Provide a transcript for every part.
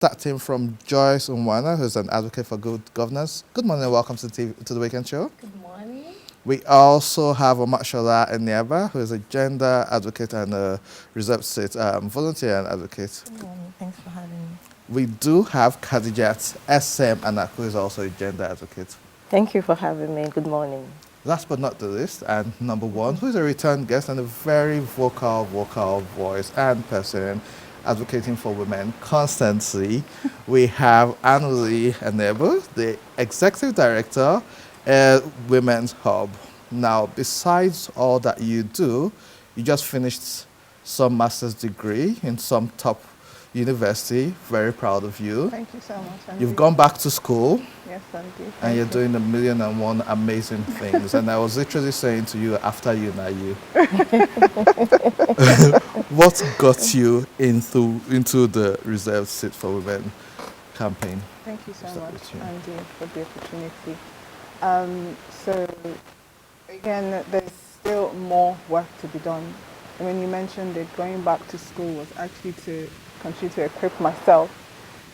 Starting from Joyce Unwana, who's an advocate for good governance. Good morning and welcome to the Weekend Show. Good morning. We also have Omashola Enyaba, who is a gender advocate and a reserved seat volunteer and advocate. Good morning. Thanks for having me. We do have Khadijat SM Anak, who is also a gender advocate. Thank you for having me. Good morning. Last but not the least, and number one, who is a return guest and a very vocal voice and person advocating for women constantly. We have Anuli Enebu, the Executive Director at Women's Hub. Now, besides all that you do, you just finished some master's degree in some top university. Very proud of you. Thank you so much, Andy. You've gone back to school. Yes, Andy. And Thank you're you. doing a million and one amazing things. And I was literally saying to you, after you, now you. What got you into the reserved seat for women campaign? Thank you so Start much, with you. Andy, for the opportunity. So, again, there's still more work to be done. And when you mentioned it, going back to school was actually to continue to equip myself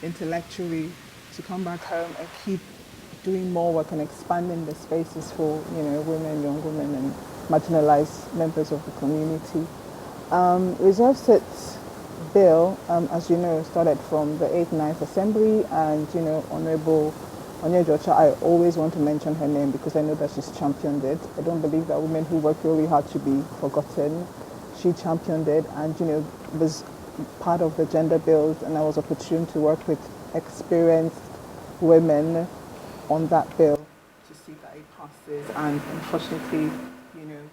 intellectually to come back home and keep doing more work and expanding the spaces for women, young women, and marginalized members of the community. Reserve seats bill, as you know, started from the 8th, 9th Assembly, and Honorable Onyejocha, I always want to mention her name because I know that she's championed it. I don't believe that women who work really hard should be forgotten. She championed it and was part of the gender bills, and I was opportune to work with experienced women on that bill to see that it passes, and unfortunately,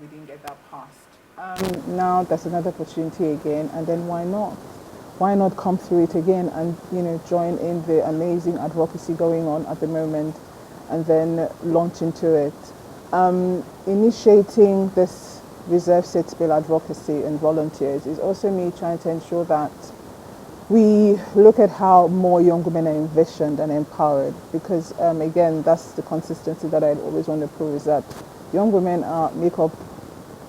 we didn't get that passed. Now there's another opportunity again, and then why not? Why not come through it again and join in the amazing advocacy going on at the moment, and then launch into it. Initiating this reserve seats bill advocacy and volunteers is also me trying to ensure that we look at how more young women are envisioned and empowered, because again, that's the consistency that I always want to prove, is that young women make up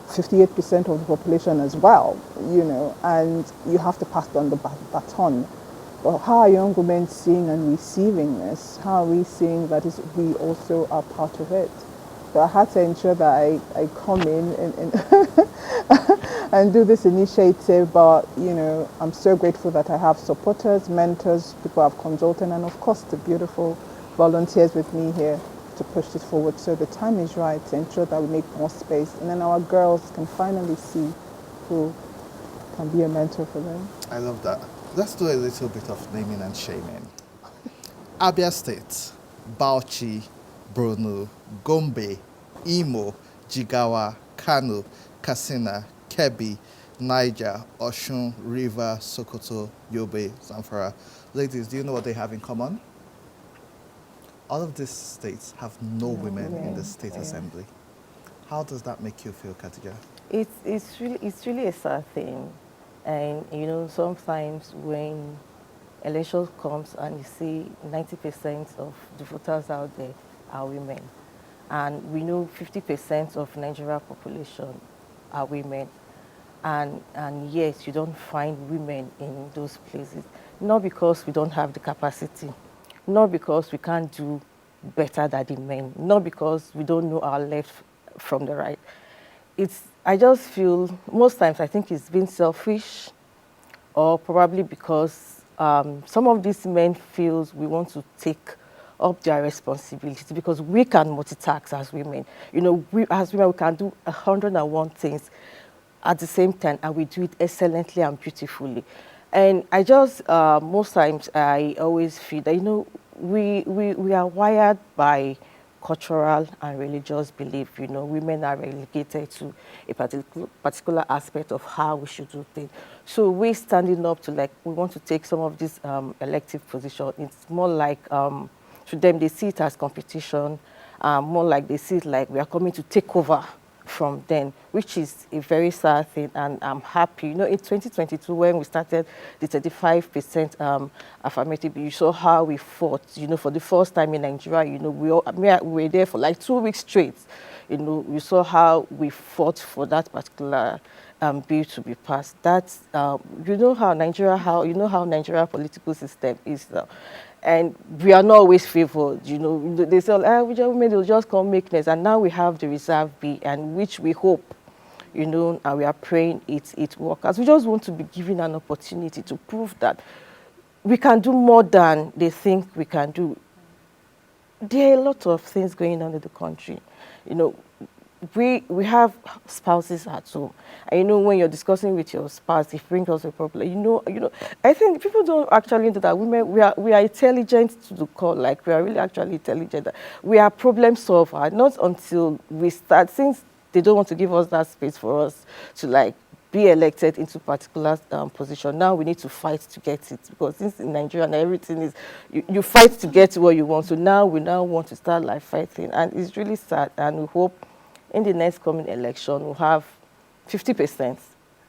58% of the population as well, and you have to pass on the baton. But how are young women seeing and receiving this? How are we seeing that we also are part of it? So I had to ensure that I come in and, and do this initiative, but I'm so grateful that I have supporters, mentors, people I've consulted, and of course the beautiful volunteers with me here to push this forward. So the time is right to ensure that we make more space, and then our girls can finally see who can be a mentor for them. I love that. Let's do a little bit of naming and shaming. Abia State, Bauchi, Borno, Gombe, Imo, Jigawa, Kano, Katsina, Kebbi, Niger, Osun, River, Sokoto, Yobe, Zamfara. Ladies, do you know what they have in common? All of these states have no women in the state assembly. How does that make you feel, Khadija? It's really a sad thing, and sometimes when election comes and you see 90% of the voters out there are women, and we know 50% of Nigeria population are women, and yet you don't find women in those places, not because we don't have the capacity, not because we can't do better than the men, not because we don't know our left from the right. I just feel most times I think it's been selfish, or probably because some of these men feel we want to take up their responsibilities because we can multitask as women. We as women we can do 101 things at the same time, and we do it excellently and beautifully. And I just most times I always feel that we are wired by cultural and religious belief. Women are relegated to a particular aspect of how we should do things. So we're standing up to we want to take some of this elective position. It's more like to them they see it as competition, more like they see it like we are coming to take over from them, which is a very sad thing, and I'm happy. In 2022, when we started the 35% affirmative, you saw how we fought. For the first time in Nigeria, we were there for like 2 weeks straight. We saw how we fought for that particular bill to be passed. That's you know how Nigeria political system is now. And we are not always favored, you know. They say, we just made it just come make next. And now we have the reserve B, and which we hope, you know, and we are praying it works. As we just want to be given an opportunity to prove that we can do more than they think we can do. There are a lot of things going on in the country. You know, we have spouses at home, and you know when you're discussing with your spouse, it brings us a problem. You know. I think people don't actually know that women we are intelligent to the core. Like we are really actually intelligent. We are problem solver. Not until we start, since they don't want to give us that space for us to like be elected into particular position. Now we need to fight to get it, because since in Nigeria and everything is you fight to get what you want. So now we want to start like fighting, and it's really sad. And we hope in the next coming election, we'll have 50%.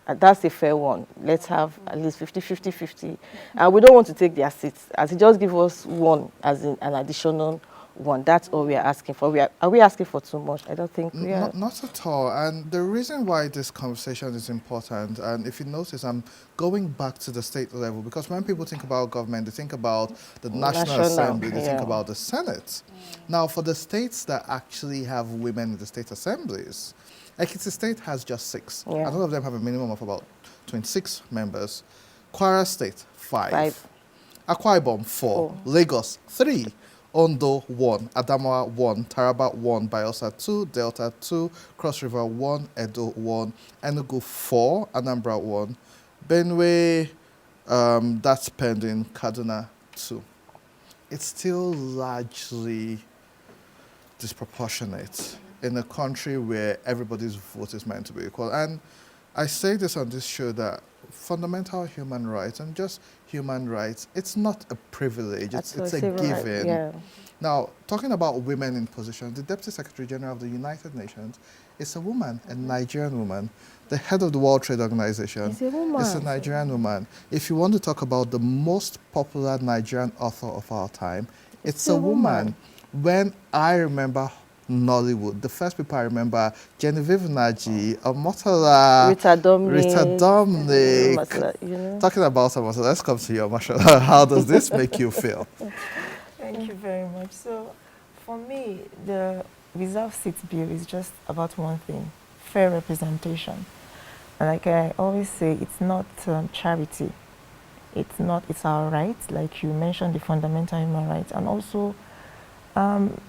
And that's a fair one. Let's have at least 50. And we don't want to take their seats. As it just give us one, as in an additional one. That's all we are asking for. Are we asking for too much? I don't think we are. Not at all. And the reason why this conversation is important, and if you notice, I'm going back to the state level, because when people think about government, they think about the National Assembly, they think about the Senate. Now, for the states that actually have women in the state assemblies, Ekiti State has just 6. And all of them have a minimum of about 26 members. Kwara State, 5. Akwa Ibom, 4. Lagos, 3. Ondo 1, Adamawa 1, Taraba 1, Bayelsa 2, Delta 2, Cross River 1, Edo 1, Enugu 4, Anambra 1, Benue, that's pending, Kaduna 2. It's still largely disproportionate in a country where everybody's vote is meant to be equal. And I say this on this show that fundamental human rights and just human rights, it's not a privilege, it's a given. Right. Now, talking about women in positions, the Deputy Secretary General of the United Nations is a woman, a Nigerian woman. The head of the World Trade Organization is a Nigerian woman. If you want to talk about the most popular Nigerian author of our time, it's a woman. When I remember Nollywood, the first people I remember, Genevieve Naji, Omotola, Rita Dominic. Talking about Omotola, let's come to you, Mashallah. How does this make you feel? Thank you very much. So, for me, the reserve seat bill is just about one thing: fair representation. And like I always say, it's not charity. It's our right. Like you mentioned, the fundamental human rights, and also.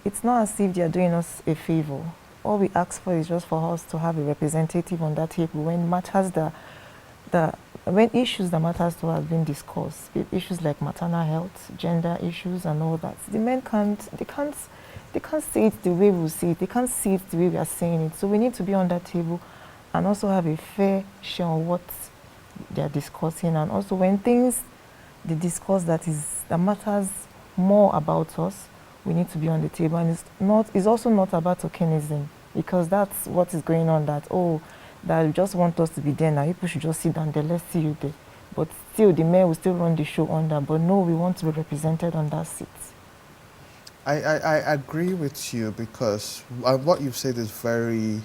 It's not as if they are doing us a favor. All we ask for is just for us to have a representative on that table when matters when issues that matters to us have been discussed, issues like maternal health, gender issues, and all that. The men can't see it the way we see it. They can't see it the way we are saying it. So we need to be on that table and also have a fair share on what they are discussing, and also when things they discuss that matters more about us, we need to be on the table. And it's also not about tokenism, because that's what is going on, that you just want us to be there now, people should just sit down there, let's see you there. But still the mayor will still run the show on that, but no, we want to be represented on that seat. I agree with you, because what you've said is very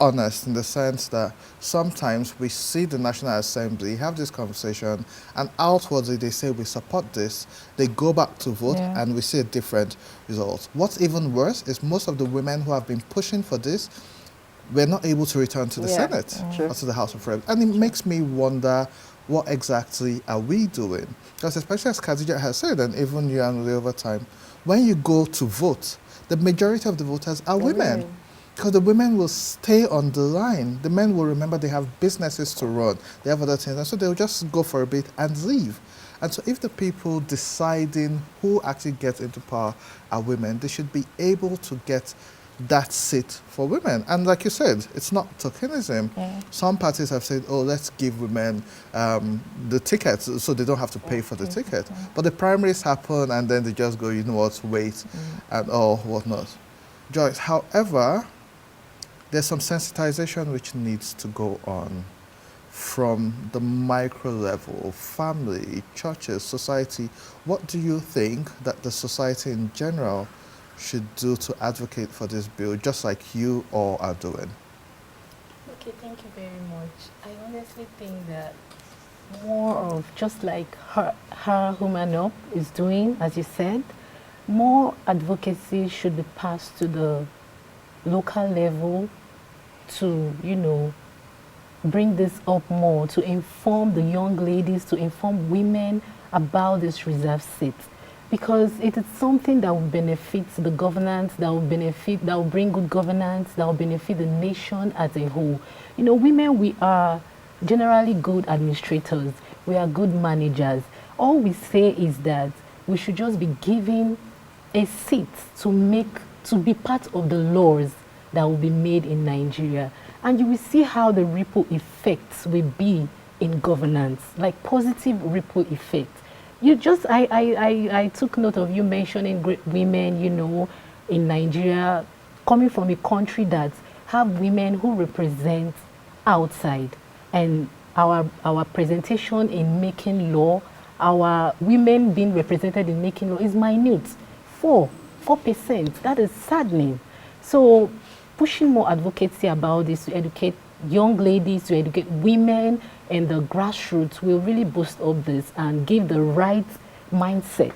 honest, in the sense that sometimes we see the National Assembly have this conversation and outwardly they say we support this, they go back to vote and we see a different result. What's even worse is most of the women who have been pushing for this were not able to return to the Senate or to the House of Reps. And it makes me wonder, what exactly are we doing? Because especially as Khadija has said, and even you and over time, when you go to vote, the majority of the voters are women. Because the women will stay on the line. The men will remember they have businesses to run. They have other things. And so they'll just go for a bit and leave. And so if the people deciding who actually gets into power are women, they should be able to get that seat for women. And like you said, it's not tokenism. Some parties have said, let's give women the tickets so they don't have to pay for the ticket. But the primaries happen and then they just go, you know what, wait and whatnot. Joyce, however, there's some sensitization which needs to go on from the micro level, family, churches, society. What do you think that the society in general should do to advocate for this bill, just like you all are doing? Okay, thank you very much. I honestly think that more of just like her Woman Up is doing, as you said, more advocacy should be passed to the local level to, you know, bring this up more, to inform the young ladies, to inform women about this reserve seat. Because it is something that will benefit the governance, that will bring good governance, that will benefit the nation as a whole. You know, women, we are generally good administrators. We are good managers. All we say is that we should just be given a seat to be part of the laws that will be made in Nigeria. And you will see how the ripple effects will be in governance, like positive ripple effects. I took note of you mentioning great women, you know, in Nigeria, coming from a country that have women who represent outside. And our presentation in making law, our women being represented in making law is minute. 4%. That is saddening. So pushing more advocacy about this to educate young ladies, to educate women and the grassroots will really boost up this and give the right mindset.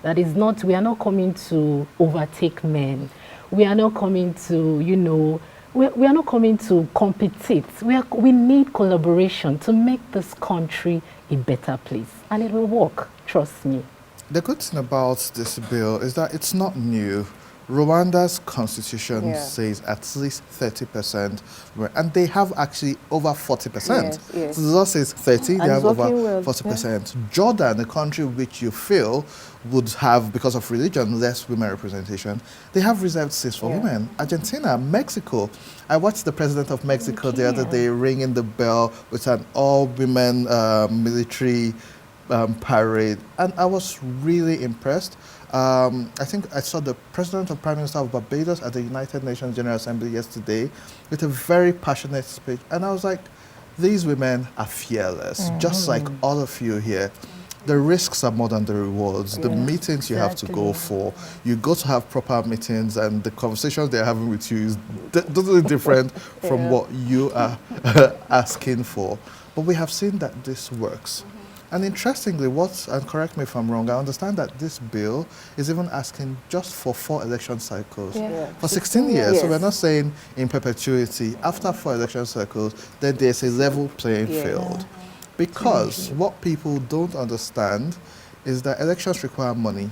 That is not, we are not coming to overtake men. We are not coming to, you know, we are not coming to compete. We need collaboration to make this country a better place. And it will work, trust me. The good thing about this bill is that it's not new. Rwanda's constitution says at least 30%, and they have actually over 40%. Yes. So the law says 30, And they have over well. 40%. Jordan, a country which you feel would have, because of religion, less women representation, they have reserved seats for women. Argentina, Mexico. I watched the president of Mexico the other day ringing the bell with an all-women military parade, and I was really impressed. I think I saw the President and Prime Minister of Barbados at the United Nations General Assembly yesterday with a very passionate speech, and I was like, these women are fearless, just like all of you here. The risks are more than the rewards. The meetings you have to go for, you go to have proper meetings, and the conversations they're having with you is totally different from what you are asking for. But we have seen that this works. And interestingly, and correct me if I'm wrong, I understand that this bill is even asking just for 4 election cycles. For 16 years. So we're not saying in perpetuity. After 4 election cycles, then there's a level playing field. Because what people don't understand is that elections require money.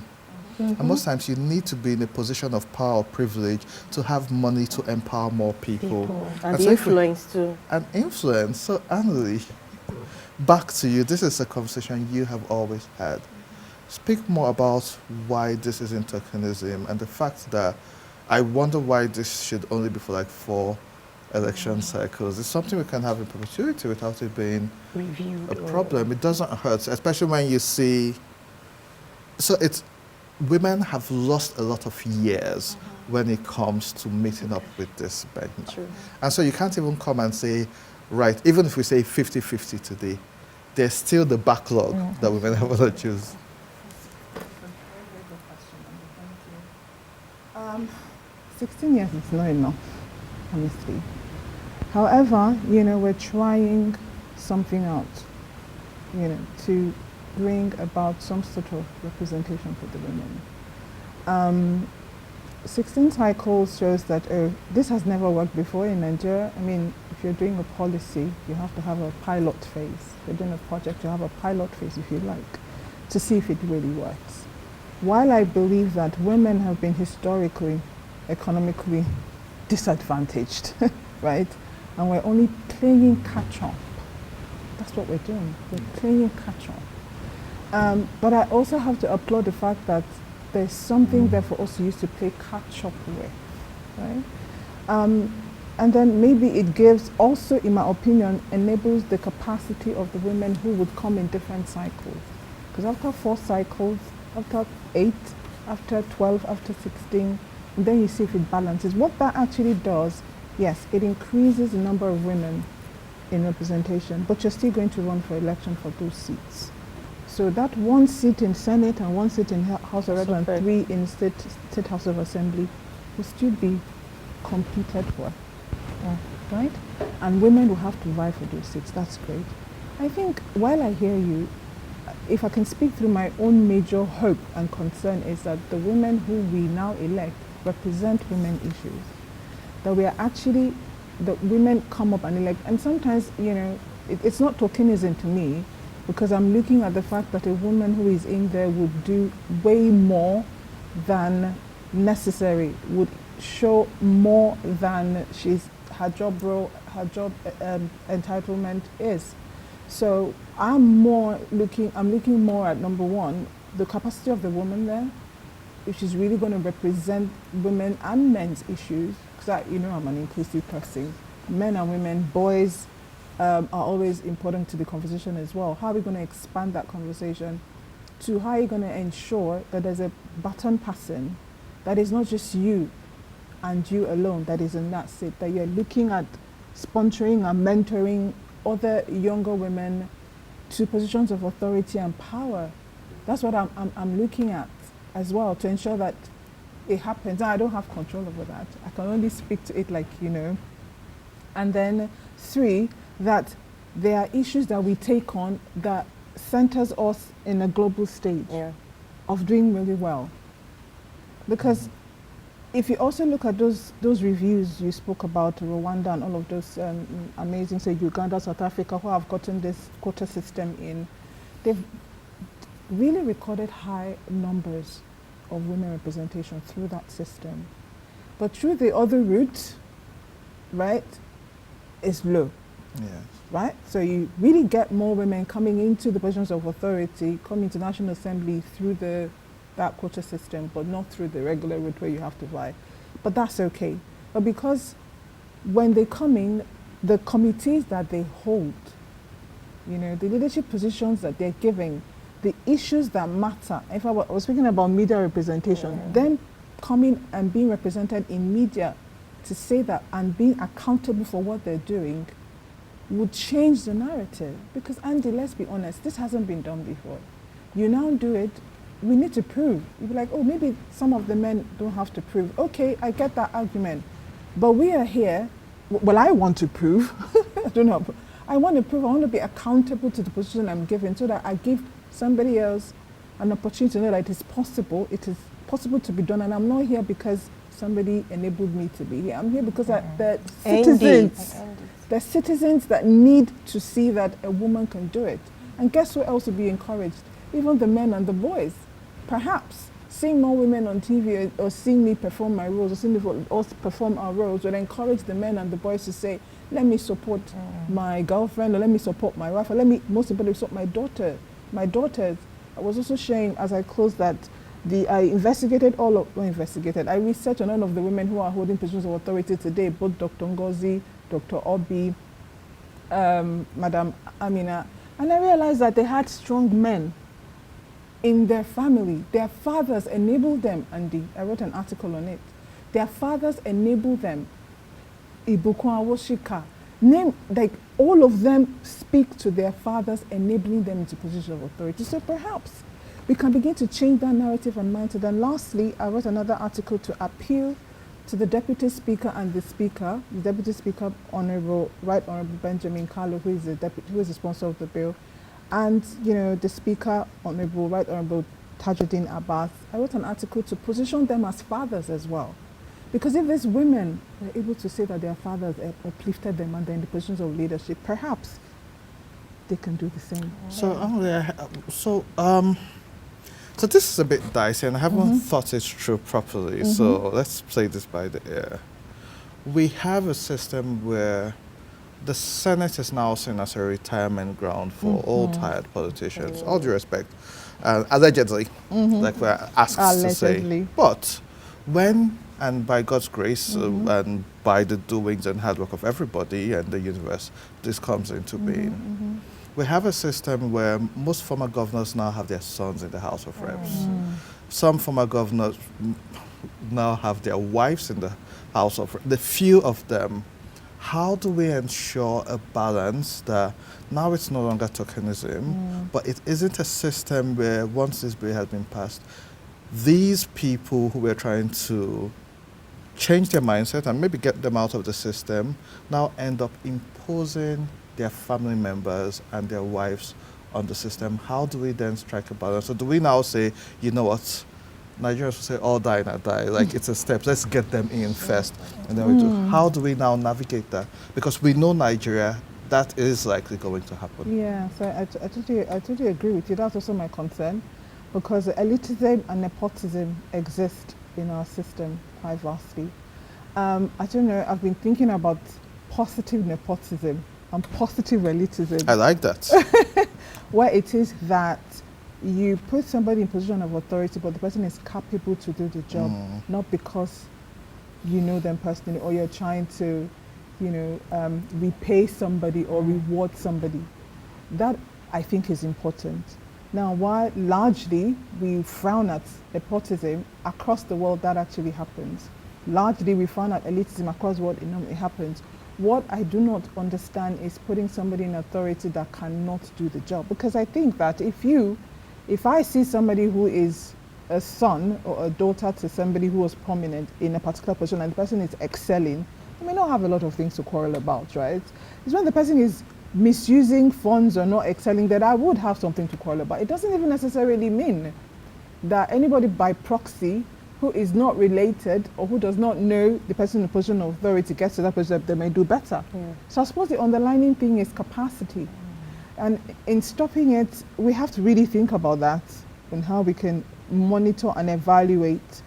And most times you need to be in a position of power or privilege to have money to empower more people. And so influence too. And influence. So Annalie, back to you. This is a conversation you have always had. Speak more about why this is tokenism and the fact that I wonder why this should only be for like 4 election cycles. It's something we can have in perpetuity without it being reviewed a problem. It doesn't hurt, especially when you see. So women have lost a lot of years when it comes to meeting up with this benchmark. True. And so you can't even come and say, right, even if we say 50-50 today, there's still the backlog that women have to choose. 16 years is not enough, honestly. However, you know, we're trying something out, you know, to bring about some sort of representation for the women. 16 cycles shows that this has never worked before in Nigeria. I mean, if you're doing a policy, you have to have a pilot phase. If you're doing a project, you have a pilot phase, if you like, to see if it really works. While I believe that women have been historically, economically disadvantaged, right? And we're only playing catch-up. That's what we're doing. We're playing catch-up. But I also have to applaud the fact that there's something there for us to use to play catch-up with, right? And then maybe it gives also, in my opinion, enables the capacity of the women who would come in different cycles. Because after 4 cycles, after 8, after 12, after 16, and then you see if it balances. What that actually does, yes, it increases the number of women in representation, but you're still going to run for election for those seats. So that 1 seat in Senate and 1 seat in House of Reps and 3 in State House of Assembly will still be competed for. right? And women will have to vie for those seats. That's great. I think while I hear you, if I can speak through my own major hope and concern is that the women who we now elect represent women issues. That we are actually, the women come up and elect, and sometimes, you know, it's not tokenism to me, because I'm looking at the fact that a woman who is in there would do way more than necessary, would show more than her job role, her job entitlement is. So I'm looking more at, number one, the capacity of the woman there, if she's really going to represent women and men's issues, because I'm an inclusive person. Men and women, boys are always important to the conversation as well. How are we going to expand that conversation to how are you going to ensure that there's a baton passing that is not just you and you alone that is in that seat, that you're looking at sponsoring and mentoring other younger women to positions of authority and power. That's what I'm looking at as well, to ensure that it happens. Now, I don't have control over that. I can only speak to it like, you know. And then 3, that there are issues that we take on that centers us in a global stage of doing really well. Because if you also look at those reviews you spoke about, Rwanda and all of those amazing, say Uganda, South Africa, who have gotten this quota system in, they've really recorded high numbers of women representation through that system. But through the other route, right, is low. Yes. Right? So you really get more women coming into the positions of authority, coming to National Assembly through that quota system, but not through the regular route where you have to vie. But that's okay. But because when they come in, the committees that they hold, you know, the leadership positions that they're giving, the issues that matter. If I was speaking about media representation, them coming and being represented in media to say that and being accountable for what they're doing would change the narrative. Because Andy, let's be honest, this hasn't been done before. You now do it, we need to prove. You'd be like, oh, maybe some of the men don't have to prove. Okay, I get that argument. But we are here, well, I want to prove. I don't know. I want to prove, I want to be accountable to the position I'm given so that I give somebody else an opportunity to know that it is possible to be done. And I'm not here because somebody enabled me to be here. I'm here because the citizens that need to see that a woman can do it. And guess who else will be encouraged? Even the men and the boys. Perhaps seeing more women on TV or seeing me perform my roles or seeing us perform our roles would encourage the men and the boys to say, let me support my girlfriend, or let me support my wife, or let me, most importantly, support my daughters. I was also sharing as I closed that I researched on all of the women who are holding positions of authority today, both Dr. Ngozi, Dr. Obi, Madam Amina, and I realized that they had strong men in their family. Their fathers enabled them, and I wrote an article on it. Their fathers enabled them. Ibukun Awoshika, like all of them speak to their fathers, enabling them into positions of authority. So perhaps we can begin to change that narrative and mindset. And lastly, I wrote another article to appeal to the Deputy Speaker and the Speaker, Deputy Speaker, Right Honourable Benjamin Kalu, who is the sponsor of the bill, and the Speaker, Right Honourable Tajuddin Abbas. I wrote an article to position them as fathers as well. Because if these women were able to say that their fathers uplifted them and they're in the positions of leadership, perhaps they can do the same. So this is a bit dicey, and I haven't thought it through properly. So let's play this by the ear. We have a system where the Senate is now seen as a retirement ground for all tired politicians. All due respect, allegedly, like we're asked to say. But when, and by God's grace, and by the doings and hard work of everybody and the universe, this comes into being. We have a system where most former governors now have their sons in the House of Reps. Some former governors now have their wives in the House of Reps. The few of them. How do we ensure a balance that now it's no longer tokenism, but it isn't a system where once this bill has been passed, these people who we're trying to change their mindset and maybe get them out of the system, now end up imposing their family members and their wives on the system? How do we then strike a balance? So do we now say, you know what, Nigerians will say, all die and I die. Like, it's a step. Let's get them in first. And then we do. How do we now navigate that? Because we know Nigeria, that is likely going to happen. Yeah, so I totally agree with you. That's also my concern, because elitism and nepotism exist in our system quite vastly. I don't know, I've been thinking about positive nepotism and positive elitism. I like that. Where it is that you put somebody in position of authority, but the person is capable to do the job, not because you know them personally or you're trying to, repay somebody or reward somebody. That, I think, is important. Now, while largely we frown at nepotism, across the world that actually happens. Largely we frown at elitism across the world, it happens. What I do not understand is putting somebody in authority that cannot do the job. Because I think that if I see somebody who is a son or a daughter to somebody who was prominent in a particular position and the person is excelling, I may not have a lot of things to quarrel about, right? It's when the person is misusing funds or not excelling that I would have something to quarrel about. It doesn't even necessarily mean that anybody by proxy who is not related or who does not know the person in a position of authority gets to that position, they may do better. Yeah. So I suppose the underlying thing is capacity. And in stopping it, we have to really think about that and how we can monitor and evaluate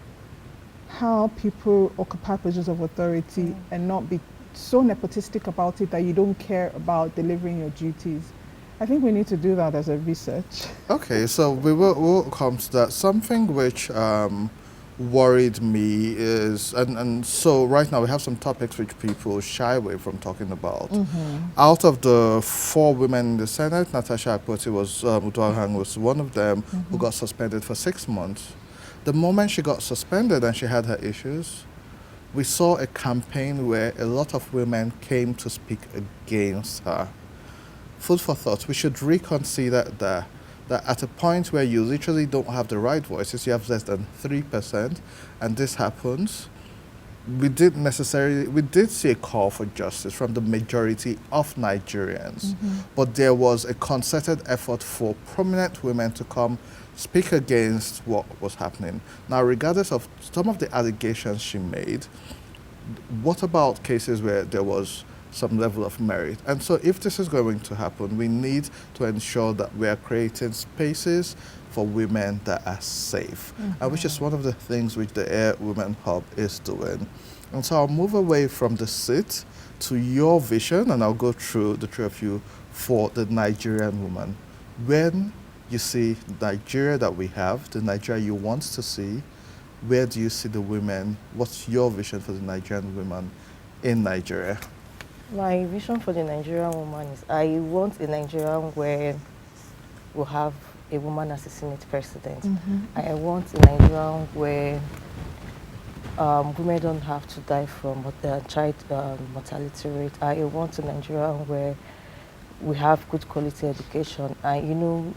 how people occupy positions of authority and not be so nepotistic about it that you don't care about delivering your duties. I think we need to do that as a research. Okay, so we'll come to that. Something which worried me is, and so right now we have some topics which people shy away from talking about. Out of the 4 women in the Senate, Natasha Akpoti Uduaghan was one of them who got suspended for 6 months. The moment she got suspended and she had her issues, we saw a campaign where a lot of women came to speak against her. Food for thought. We should reconsider that at a point where you literally don't have the right voices, you have less than 3%, and this happens, we did see a call for justice from the majority of Nigerians, but there was a concerted effort for prominent women to come speak against what was happening. Now, regardless of some of the allegations she made, what about cases where there was some level of merit? And so if this is going to happen, we need to ensure that we are creating spaces for women that are safe, which is one of the things which the Air Women Hub is doing. And so I'll move away from the sit to your vision, and I'll go through the 3 of you for the Nigerian woman. When you see Nigeria that we have, the Nigeria you want to see, where do you see the women? What's your vision for the Nigerian women in Nigeria? My vision for the Nigerian woman is I want a Nigerian where we'll have a woman as a Senate president. I want a Nigerian where women don't have to die from child mortality rate. I want a Nigerian where we have good quality education. And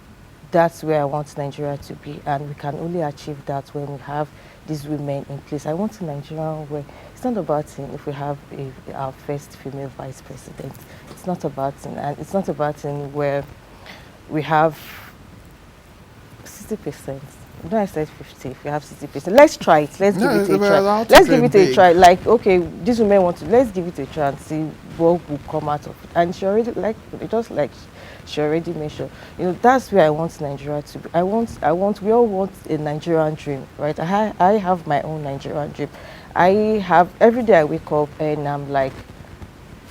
that's where I want Nigeria to be. And we can only achieve that when we have these women in place. I want a Nigerian where it's not about if we have our first female vice president. It's not about and it's not about where we have 60%. No, I said 50. If we have 60%, let's try it. Let's give it a try. Let's give it a try. Like, okay, these women want to. Let's give it a try and see what will come out of it. And she already she already mentioned. That's where I want Nigeria to be. We all want a Nigerian dream, right? I have my own Nigerian dream. Every day I wake up and I'm like,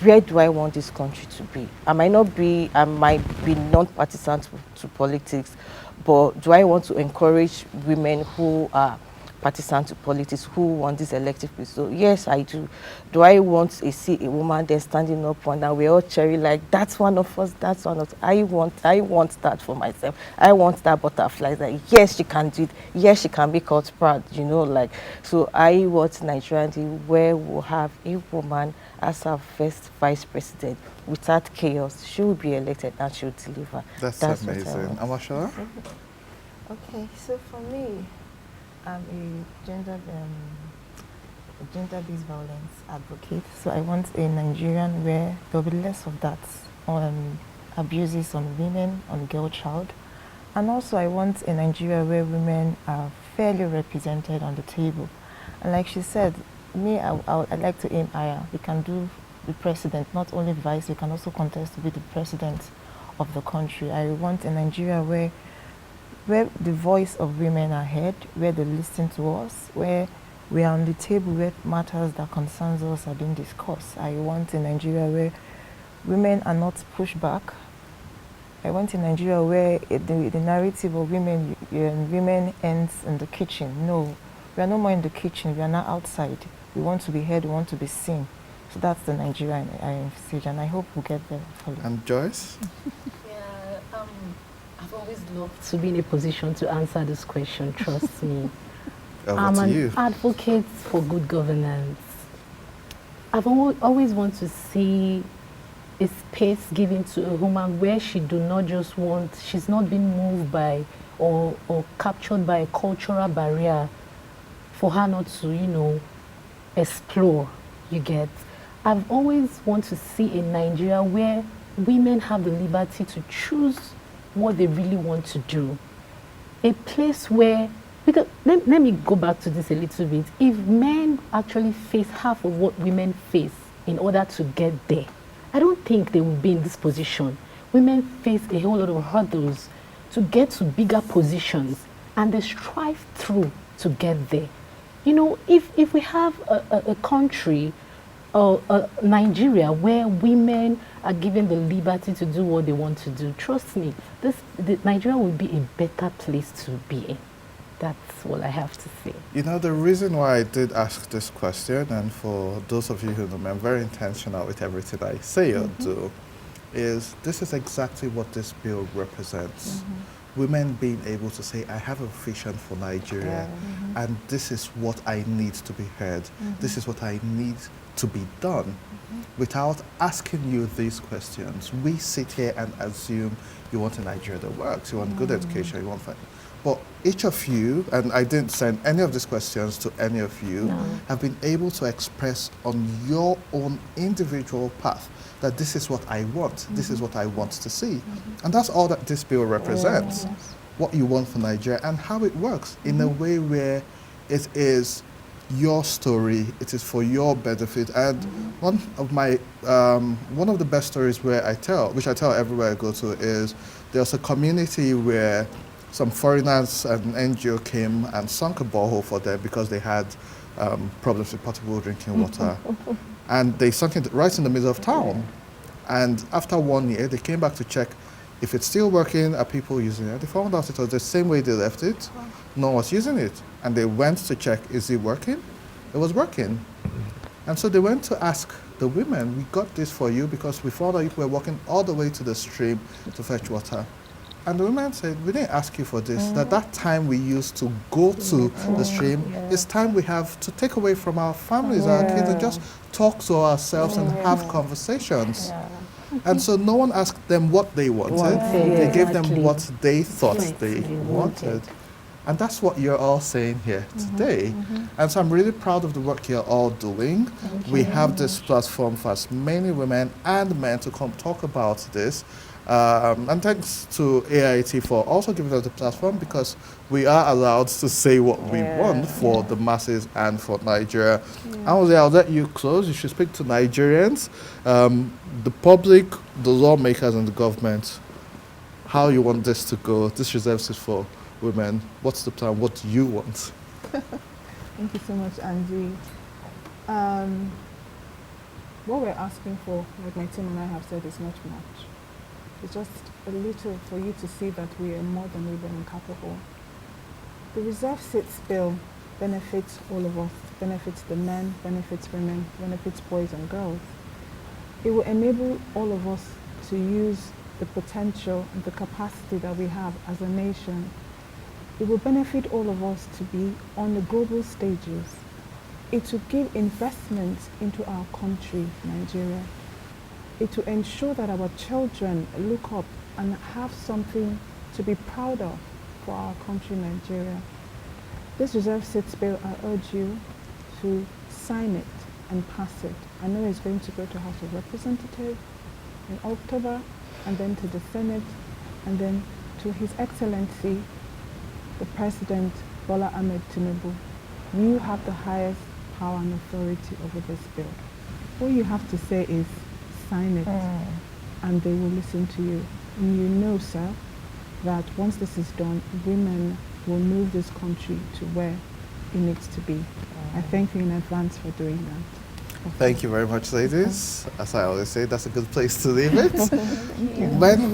where do I want this country to be? I might be non-partisan to politics, but do I want to encourage women who are partisan to politics, who want this elective place? So yes, I do. Do I want to see a woman there standing up and now we're all cheering like, that's one of us, that's one of us. I want that for myself. I want that butterfly that yes, she can do it. Yes, she can make us proud, So I want Nigeria where we'll have a woman as our first vice president without chaos. She will be elected and she will deliver. That's amazing. Amashola? Okay, so for me, I'm a gender a gender-based violence advocate. So I want a Nigerian where there'll be less of that abuses on women, on girl child. And also I want a Nigeria where women are fairly represented on the table. And like she said, I'd like to aim higher. We can do the president, not only vice, we can also contest to be the president of the country. I want a Nigeria where the voice of women are heard, where they listen to us, where we are on the table, where matters that concerns us are being discussed. I want a Nigeria where women are not pushed back. I want a Nigeria where the narrative of women ends in the kitchen. No, we are no more in the kitchen, we are now outside. We want to be heard, we want to be seen. So that's the Nigeria I envisage, and I hope we'll get there. And Joyce? Yeah, I've always loved to be in a position to answer this question, trust me. I'm an advocate for good governance. I've always wanted to see a space given to a woman where she's not being moved by or captured by a cultural barrier for her not to, explore, you get. I've always wanted to see a Nigeria where women have the liberty to choose what they really want to do. A place where, because let me go back to this a little bit. If men actually face half of what women face in order to get there, I don't think they will be in this position. Women face a whole lot of hurdles to get to bigger positions, and they strive through to get there. If we have a country, Nigeria, where women are given the liberty to do what they want to do, trust me, Nigeria will be a better place to be in. That's all I have to say. The reason why I did ask this question, and for those of you who know me, I'm very intentional with everything I say or do, is this is exactly what this bill represents. Women being able to say, I have a vision for Nigeria, and this is what I need to be heard. This is what I need to be done. Without asking you these questions, we sit here and assume you want a Nigeria that works, you want good education, you want fun. But each of you, and I didn't send any of these questions to any of you, have been able to express on your own individual path that this is what I want, this is what I want to see. And that's all that this bill represents, what you want for Nigeria and how it works in a way where it is your story, it is for your benefit. And one of the best stories which I tell everywhere I go to, is there's a community where some foreigners and an NGO came and sunk a borehole for them because they had problems with potable drinking water. And they sunk it right in the middle of town. And after 1 year, they came back to check if it's still working, are people using it? They found out it was the same way they left it. No one was using it. And they went to check, is it working? It was working. And so they went to ask the women, we got this for you because we found out you were walking all the way to the stream to fetch water. And the women said, we didn't ask you for this, that time we used to go to the stream is time we have to take away from our families, our kids, and just talk to ourselves and have conversations. And so no one asked them what they wanted. They gave them what they thought they wanted. And that's what you're all saying here today. And so I'm really proud of the work you're all doing. We have this platform for as many women and men to come talk about this. And thanks to AIT for also giving us the platform, because we are allowed to say what we want for the masses and for Nigeria. I'll let you close. You should speak to Nigerians, the public, the lawmakers and the government, how you want this to go. This reserves it for women. What's the plan? What do you want? Thank you so much, Andy. What we're asking for, like my team and I have said, is not much. It's just a little for you to see that we are more than able and capable. The reserve seats bill benefits all of us, benefits the men, benefits women, benefits boys and girls. It will enable all of us to use the potential and the capacity that we have as a nation. It will benefit all of us to be on the global stages. It will give investments into our country, Nigeria. It will ensure that our children look up and have something to be proud of for our country, Nigeria. This reserve seats bill, I urge you to sign it and pass it. I know it's going to go to House of Representatives in October, and then to the Senate, and then to His Excellency, the President Bola Ahmed Tinubu. You have the highest power and authority over this bill. All you have to say is sign it, and they will listen to you. And you know, sir, that once this is done, women will move this country to where it needs to be. I thank you in advance for doing that. Thank you very much, ladies. As I always say, that's a good place to leave it. When